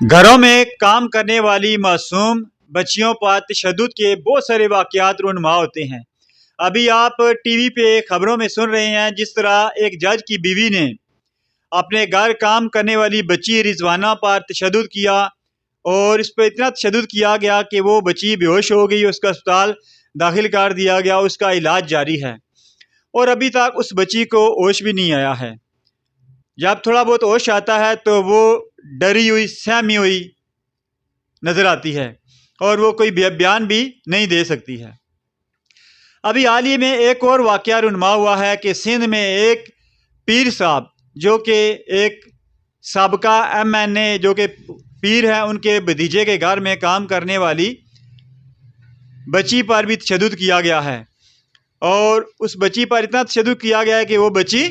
گھروں میں کام کرنے والی معصوم بچیوں پر تشدد کے بہت سارے واقعات رونما ہوتے ہیں۔ ابھی آپ ٹی وی پہ خبروں میں سن رہے ہیں جس طرح ایک جج کی بیوی نے اپنے گھر کام کرنے والی بچی رضوانہ پر تشدد کیا اور اس پہ اتنا تشدد کیا گیا کہ وہ بچی بے ہوش ہو گئی، اس کا اسپتال داخل کر دیا گیا، اس کا علاج جاری ہے اور ابھی تک اس بچی کو ہوش بھی نہیں آیا ہے۔ جب تھوڑا بہت ہوش آتا ہے تو وہ ڈری ہوئی سہمی ہوئی نظر آتی ہے اور وہ کوئی بیان بھی نہیں دے سکتی ہے۔ ابھی حال ہی میں ایک اور واقعہ رونما ہوا ہے کہ سندھ میں ایک پیر صاحب جو کہ ایک سابقہ MNA جو کہ پیر ہیں، ان کے بھتیجے کے گھر میں کام کرنے والی بچی پر بھی تشدد کیا گیا ہے اور اس بچی پر اتنا تشدد کیا گیا ہے کہ وہ بچی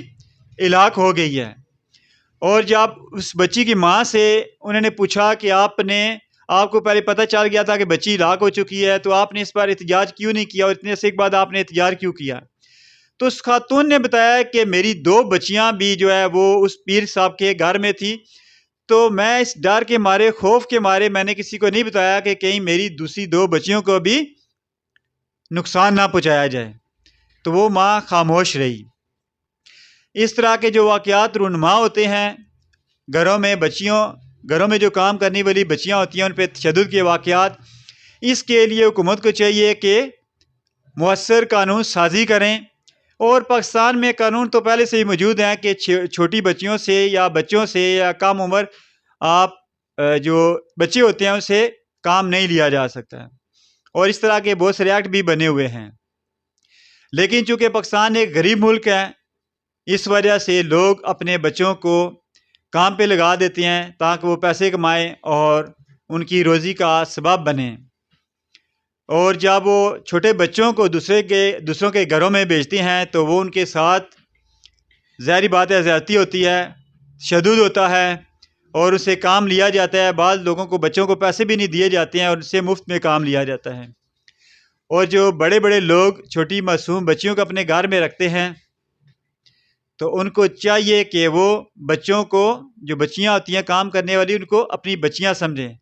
ہلاک ہو گئی ہے۔ اور جب اس بچی کی ماں سے انہوں نے پوچھا کہ آپ کو پہلے پتہ چل گیا تھا کہ بچی ہلاک ہو چکی ہے تو آپ نے اس پر احتجاج کیوں نہیں کیا اور اتنے عرصے کے بعد آپ نے احتجاج کیوں کیا؟ تو اس خاتون نے بتایا کہ میری 2 بچیاں بھی جو ہے وہ اس پیر صاحب کے گھر میں تھی، تو میں اس ڈر کے مارے، خوف کے مارے میں نے کسی کو نہیں بتایا کہ کہیں میری دوسری 2 بچیوں کو بھی نقصان نہ پہنچایا جائے، تو وہ ماں خاموش رہی۔ اس طرح کے جو واقعات رونما ہوتے ہیں گھروں میں جو کام کرنے والی بچیاں ہوتی ہیں ان پہ تشدد کے واقعات، اس کے لیے حکومت کو چاہیے کہ مؤثر قانون سازی کریں، اور پاکستان میں قانون تو پہلے سے ہی موجود ہیں کہ چھوٹی بچیوں سے یا بچوں سے یا کم عمر جو بچے ہوتے ہیں ان سے کام نہیں لیا جا سکتا ہے، اور اس طرح کے بہت سارے ایکٹ بھی بنے ہوئے ہیں۔ لیکن چونکہ پاکستان ایک غریب ملک ہے، اس وجہ سے لوگ اپنے بچوں کو کام پہ لگا دیتے ہیں تاکہ وہ پیسے کمائیں اور ان کی روزی کا سبب بنیں، اور جب وہ چھوٹے بچوں کو دوسروں کے گھروں میں بھیجتے ہیں تو وہ ان کے ساتھ ظاہری بات ہے زیادتی ہوتی ہے، تشدد ہوتا ہے اور اسے کام لیا جاتا ہے۔ بعض لوگوں کو بچوں کو پیسے بھی نہیں دیے جاتے ہیں اور اس سے مفت میں کام لیا جاتا ہے، اور جو بڑے بڑے لوگ چھوٹی معصوم بچیوں کو اپنے گھر میں رکھتے ہیں تو ان کو چاہیے کہ وہ بچوں کو، جو بچیاں ہوتی ہیں کام کرنے والی، ان کو اپنی بچیاں سمجھیں،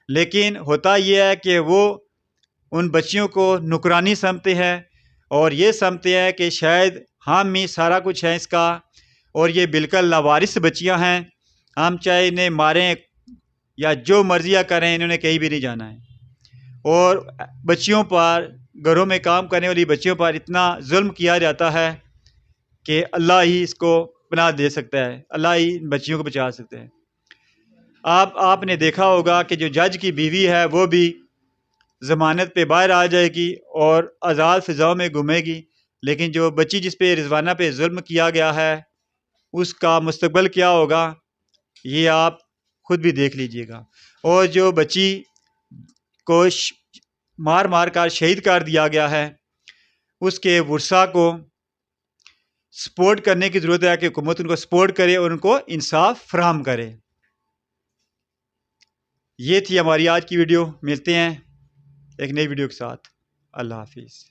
لیکن ہوتا یہ ہے کہ وہ ان بچیوں کو نکرانی سمجھتے ہیں اور یہ سمجھتے ہیں کہ شاید ہم ہی سارا کچھ ہے اس کا، اور یہ بالکل لاوارث بچیاں ہیں، ہم چاہے انہیں ماریں یا جو مرضیاں کریں انہوں نے کہیں بھی نہیں جانا ہے۔ اور بچیوں پر، گھروں میں کام کرنے والی بچیوں پر اتنا ظلم کیا جاتا ہے کہ اللہ ہی اس کو پناہ دے سکتا ہے، اللہ ہی ان بچیوں کو بچا سکتا ہے۔ آپ نے دیکھا ہوگا کہ جو جج کی بیوی ہے وہ بھی ضمانت پہ باہر آ جائے گی اور آزاد فضاؤں میں گھومے گی، لیکن جو بچی جس پہ رضوانہ پہ ظلم کیا گیا ہے اس کا مستقبل کیا ہوگا یہ آپ خود بھی دیکھ لیجئے گا۔ اور جو بچی کو مار مار کر شہید کر دیا گیا ہے اس کے ورثاء کو سپورٹ کرنے کی ضرورت ہے کہ حکومت ان کو سپورٹ کرے اور ان کو انصاف فراہم کرے۔ یہ تھی ہماری آج کی ویڈیو، ملتے ہیں ایک نئی ویڈیو کے ساتھ۔ اللہ حافظ۔